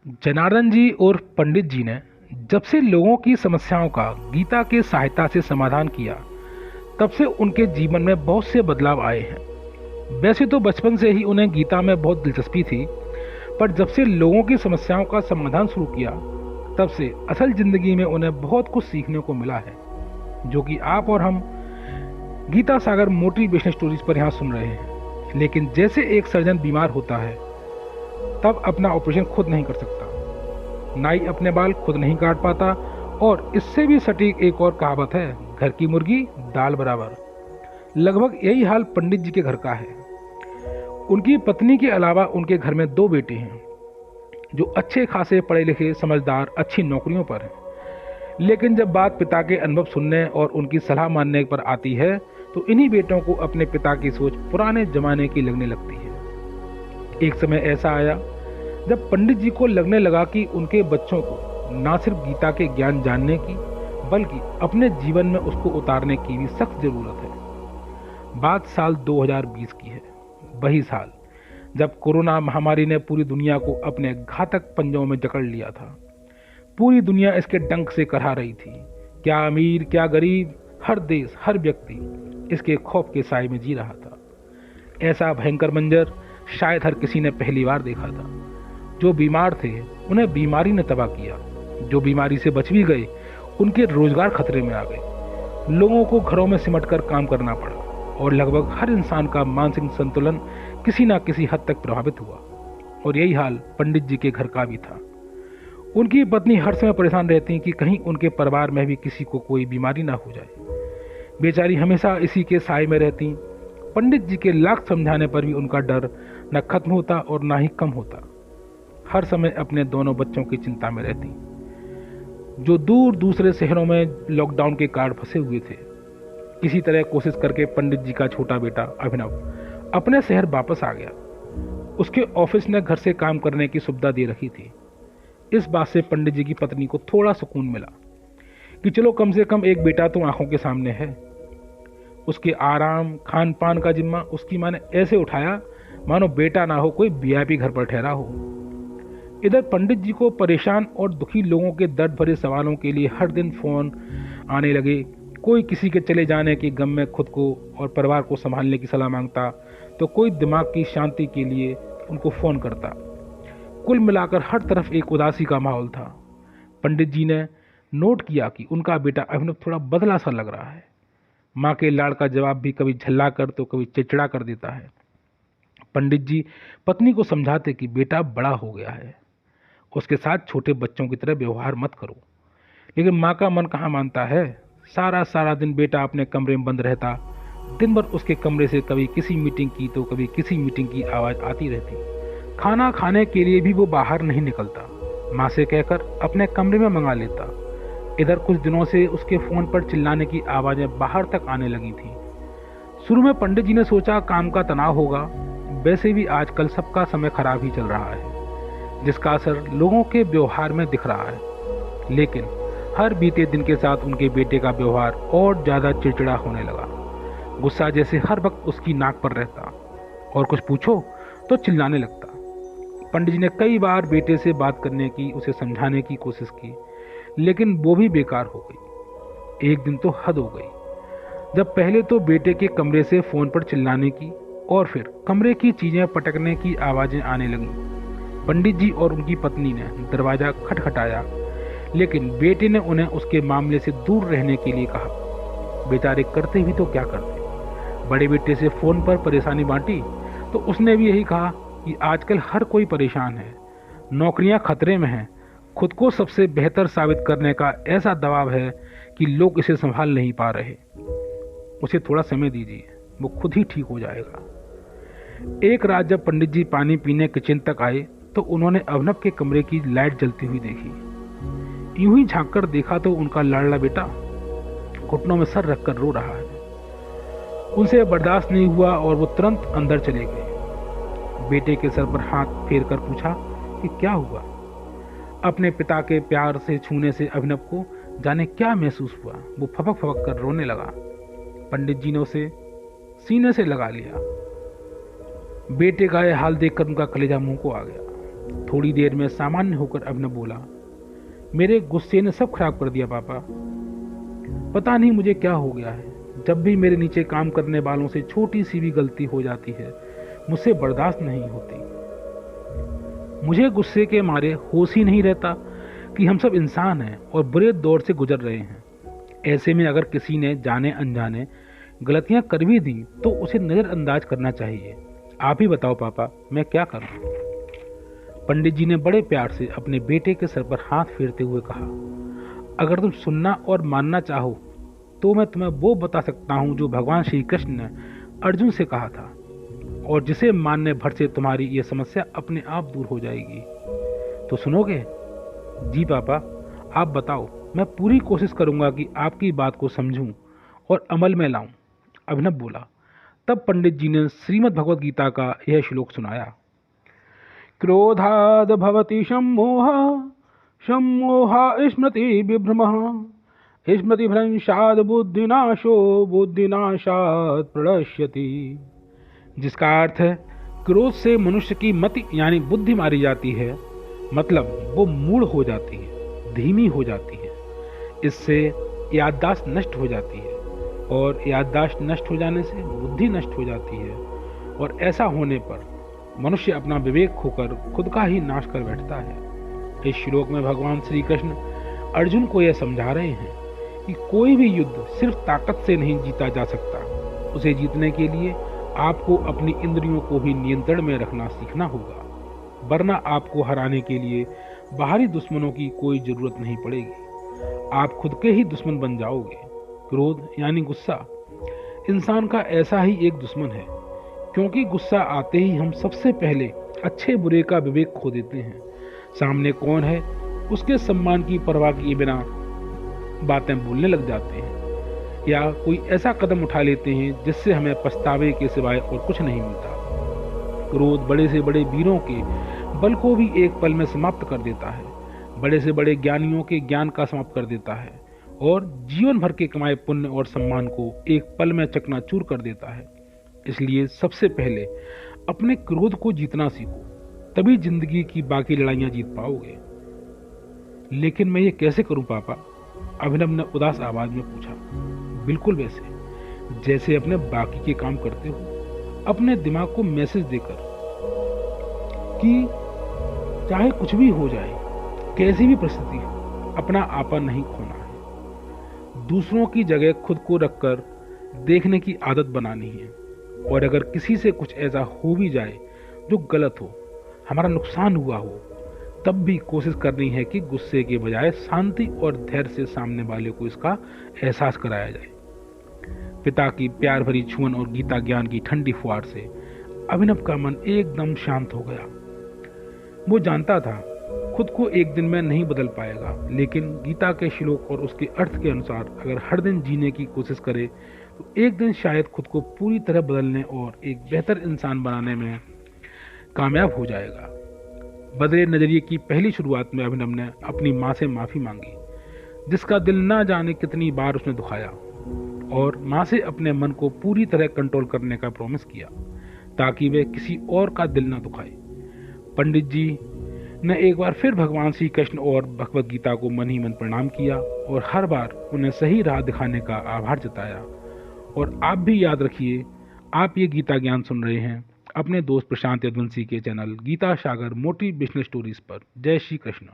जनार्दन जी और पंडित जी ने जब से लोगों की समस्याओं का गीता के सहायता से समाधान किया, तब से उनके जीवन में बहुत से बदलाव आए हैं। वैसे तो बचपन से ही उन्हें गीता में बहुत दिलचस्पी थी, पर जब से लोगों की समस्याओं का समाधान शुरू किया, तब से असल जिंदगी में उन्हें बहुत कुछ सीखने को मिला है, जो कि आप और हम गीता सागर मोटिवेशनल स्टोरीज पर यहाँ सुन रहे हैं। लेकिन जैसे एक सर्जन बीमार होता है, तब अपना ऑपरेशन खुद नहीं कर सकता, नाई अपने बाल खुद नहीं काट पाता, और इससे भी सटीक एक और कहावत है, घर की मुर्गी दाल बराबर। लगभग यही हाल पंडित जी के घर का है। उनकी पत्नी के अलावा उनके घर में दो बेटे हैं, जो अच्छे खासे पढ़े लिखे, समझदार, अच्छी नौकरियों पर हैं। लेकिन जब बात पिता के अनुभव सुनने और उनकी सलाह मानने पर आती है, तो इन्हीं बेटों को अपने पिता की सोच पुराने जमाने की लगने लगती है। एक समय ऐसा आया जब पंडित जी को लगने लगा कि उनके बच्चों को ना सिर्फ गीता के ज्ञान जानने की, बल्कि अपने जीवन में उसको उतारने की भी सख्त जरूरत है। बात साल 2020 की है, वही साल जब कोरोना महामारी ने पूरी दुनिया को अपने घातक पंजों में जकड़ लिया था। पूरी दुनिया इसके डंक से करहा रही थी। क्या अमीर, क्या गरीब, हर देश, हर व्यक्ति इसके खौफ के साए में जी रहा था। ऐसा भयंकर मंजर शायद हर किसी ने पहली बार देखा था। जो बीमार थे उन्हें बीमारी ने तबाह किया, जो बीमारी से बच भी गए उनके रोजगार खतरे में आ गए। लोगों को घरों में सिमट कर काम करना पड़ा, और लगभग हर इंसान का मानसिक संतुलन किसी न किसी हद तक प्रभावित हुआ। और यही हाल पंडित जी के घर का भी था। उनकी पत्नी हर समय परेशान रहती कि कहीं उनके परिवार में भी किसी को कोई बीमारी ना हो जाए। बेचारी हमेशा इसी के साए में रहती। पंडित जी के लाख समझाने पर भी उनका डर न खत्म होता और ना ही कम होता। हर समय अपने दोनों बच्चों की चिंता में रहती, जो दूर दूसरे शहरों में लॉकडाउन के कारण फंसे हुए थे। किसी तरह कोशिश करके पंडित जी का छोटा बेटा अभिनव अपने शहर वापस आ गया। उसके ऑफिस ने घर से काम करने की सुविधा दे रखी थी। इस बात से पंडित जी की पत्नी को थोड़ा सुकून मिला कि चलो कम से कम एक बेटा तो आंखों के सामने है। उसके आराम खान पान का जिम्मा उसकी माँ ने ऐसे उठाया मानो बेटा ना हो कोई वीआईपी घर पर ठहरा हो। इधर पंडित जी को परेशान और दुखी लोगों के दर्द भरे सवालों के लिए हर दिन फोन आने लगे। कोई किसी के चले जाने के गम में खुद को और परिवार को संभालने की सलाह मांगता, तो कोई दिमाग की शांति के लिए उनको फोन करता। कुल मिलाकर हर तरफ एक उदासी का माहौल था। पंडित जी ने नोट किया कि उनका बेटा अभिनव थोड़ा बदला सा लग रहा है। माँ के लाड़ का जवाब भी कभी झल्ला कर तो कभी चिड़चिड़ा कर देता है। पंडित जी पत्नी को समझाते कि बेटा बड़ा हो गया है, उसके साथ छोटे बच्चों की तरह व्यवहार मत करो। लेकिन माँ का मन कहाँ मानता है। सारा सारा दिन बेटा अपने कमरे में बंद रहता। दिन भर उसके कमरे से कभी किसी मीटिंग की तो कभी किसी मीटिंग की आवाज़ आती रहती। खाना खाने के लिए भी वो बाहर नहीं निकलता, माँ से कहकर अपने कमरे में मंगा लेता। इधर कुछ दिनों से उसके फ़ोन पर चिल्लाने की आवाज़ें बाहर तक आने लगी थी। शुरू में पंडित जी ने सोचा काम का तनाव होगा। वैसे भी आजकल सबका समय खराब ही चल रहा है, जिसका असर लोगों के व्यवहार में दिख रहा है। लेकिन हर बीते दिन के साथ उनके बेटे का व्यवहार और ज़्यादा चिड़चिड़ा होने लगा। गुस्सा जैसे हर वक्त उसकी नाक पर रहता, और कुछ पूछो तो चिल्लाने लगता। पंडित जी ने कई बार बेटे से बात करने की, उसे समझाने की कोशिश की, लेकिन वो भी बेकार हो गई। एक दिन तो हद हो गई, जब पहले तो बेटे के कमरे से फ़ोन पर चिल्लाने की और फिर कमरे की चीज़ें पटकने की आवाज़ें आने लगीं। पंडित जी और उनकी पत्नी ने दरवाज़ा खटखटाया, लेकिन बेटे ने उन्हें उसके मामले से दूर रहने के लिए कहा। बेचारे करते भी तो क्या करते। बड़े बेटे से फ़ोन पर परेशानी बांटी तो उसने भी यही कहा कि आजकल हर कोई परेशान है, नौकरियां खतरे में हैं, खुद को सबसे बेहतर साबित करने का ऐसा दबाव है कि लोग इसे संभाल नहीं पा रहे। उसे थोड़ा समय दीजिए, वो खुद ही ठीक हो जाएगा। एक रात जब पंडित जी पानी पीने किचन तक आए तो उन्होंने अभिनव के कमरे की लाइट जलती हुई देखी। यूं ही झांक कर देखा तो उनका लाडला बेटा घुटनों में सर रखकर रो रहा है। उनसे बर्दाश्त नहीं हुआ और वो तुरंत अंदर चले गए। बेटे के सर पर हाथ फेर कर पूछा कि क्या हुआ। अपने पिता के प्यार से छूने से अभिनव को जाने क्या महसूस हुआ। वो फपक फपक कर रोने लगा। पंडित जी ने उसे सीने से लगा लिया। बेटे का यह हाल देखकर उनका कलेजा मुंह को आ गया। थोड़ी देर में सामान्य होकर अभिनव बोला, मेरे गुस्से ने सब खराब कर दिया पापा। पता नहीं मुझे क्या हो गया है, जब भी मेरे नीचे काम करने वालों से छोटी सी भी गलती हो जाती है मुझसे बर्दाश्त नहीं होती। मुझे गुस्से के मारे होश ही नहीं रहता कि हम सब इंसान हैं और बुरे दौर से गुजर रहे हैं। ऐसे में अगर किसी ने जाने अनजाने गलतियां कर भी दी तो उसे नज़रअंदाज करना चाहिए। आप ही बताओ पापा, मैं क्या करूं? पंडित जी ने बड़े प्यार से अपने बेटे के सर पर हाथ फेरते हुए कहा, अगर तुम सुनना और मानना चाहो तो मैं तुम्हें वो बता सकता हूँ जो भगवान श्री कृष्ण ने अर्जुन से कहा था, और जिसे मानने भर से तुम्हारी ये समस्या अपने आप दूर हो जाएगी। तो सुनोगे? जी पापा, आप बताओ, मैं पूरी कोशिश करूंगा कि आपकी बात को समझूं और अमल में लाऊं। अभिनव बोला। तब पंडित जी ने श्रीमद् भगवद गीता का यह श्लोक सुनाया। क्रोधाद भवति सम्मोह, सम्मोहा स्मृति विभ्रमः, स्मृति भ्रंशाद बुद्धिनाशो, बुद्धिनाशात प्रणश्यति। जिसका अर्थ है, क्रोध से मनुष्य की मति यानी बुद्धि मारी जाती है, मतलब वो मूढ़ हो जाती है, धीमी हो जाती है। इससे याददाश्त नष्ट हो जाती है, और याददाश्त नष्ट हो जाने से बुद्धि नष्ट हो जाती है, और ऐसा होने पर मनुष्य अपना विवेक खोकर खुद का ही नाश कर बैठता है। इस श्लोक में भगवान श्री कृष्ण अर्जुन को यह समझा रहे हैं कि कोई भी युद्ध सिर्फ ताकत से नहीं जीता जा सकता। उसे जीतने के लिए आपको अपनी इंद्रियों को भी नियंत्रण में रखना सीखना होगा, वरना आपको हराने के लिए बाहरी दुश्मनों की कोई जरूरत नहीं पड़ेगी। आप खुद के ही दुश्मन बन जाओगे। क्रोध यानी गुस्सा इंसान का ऐसा ही एक दुश्मन है, क्योंकि गुस्सा आते ही हम सबसे पहले अच्छे बुरे का विवेक खो देते हैं। सामने कौन है उसके सम्मान की परवाह किए बिना बातें बोलने लग जाते हैं, या कोई ऐसा कदम उठा लेते हैं जिससे हमें पछतावे के सिवाय और कुछ नहीं मिलता। क्रोध बड़े से बड़े वीरों के बल को भी एक पल में समाप्त कर देता है, बड़े से बड़े ज्ञानियों के ज्ञान का समाप्त कर देता है, और जीवन भर के कमाए पुण्य और सम्मान को एक पल में चकनाचूर कर देता है। इसलिए सबसे पहले अपने क्रोध को जीतना सीखो, तभी जिंदगी की बाकी लड़ाइयां जीत पाओगे। लेकिन मैं ये कैसे करूं पापा? अभिनव ने उदास आवाज में पूछा। बिल्कुल वैसे जैसे अपने बाकी के काम करते हो, अपने दिमाग को मैसेज देकर कि चाहे कुछ भी हो जाए, कैसी भी परिस्थिति हो, अपना आपा नहीं खोना है। दूसरों की जगह खुद को रखकर देखने की आदत बनानी है, और अगर किसी से कुछ ऐसा हो भी जाए जो गलत हो, हमारा नुकसान हुआ हो, तब भी कोशिश करनी है कि गुस्से के बजाय शांति और धैर्य से सामने वाले को इसका एहसास कराया जाए। पिता की प्यार भरी छुअन और गीता ज्ञान की ठंडी फुहार से अभिनव का मन एकदम शांत हो गया। वो जानता था खुद को एक दिन में नहीं बदल पाएगा, लेकिन गीता के श्लोक और उसके अर्थ के अनुसार अगर हर दिन जीने की कोशिश करे तो एक दिन शायद खुद को पूरी तरह बदलने और एक बेहतर इंसान बनाने में कामयाब हो जाएगा। बदले नजरिए की पहली शुरुआत में अभिनव ने अपनी माँ से माफ़ी मांगी, जिसका दिल ना जाने कितनी बार उसने दुखाया, और माँ से अपने मन को पूरी तरह कंट्रोल करने का प्रॉमिस किया ताकि वे किसी और का दिल ना दुखाए। पंडित जी ने एक बार फिर भगवान श्री कृष्ण और भगवद गीता को मन ही मन प्रणाम किया, और हर बार उन्हें सही राह दिखाने का आभार जताया। और आप भी याद रखिए, आप ये गीता ज्ञान सुन रहे हैं अपने दोस्त प्रशांत यदुवंशी के चैनल गीता सागर मोटिवेशनल स्टोरीज पर। जय श्री कृष्ण।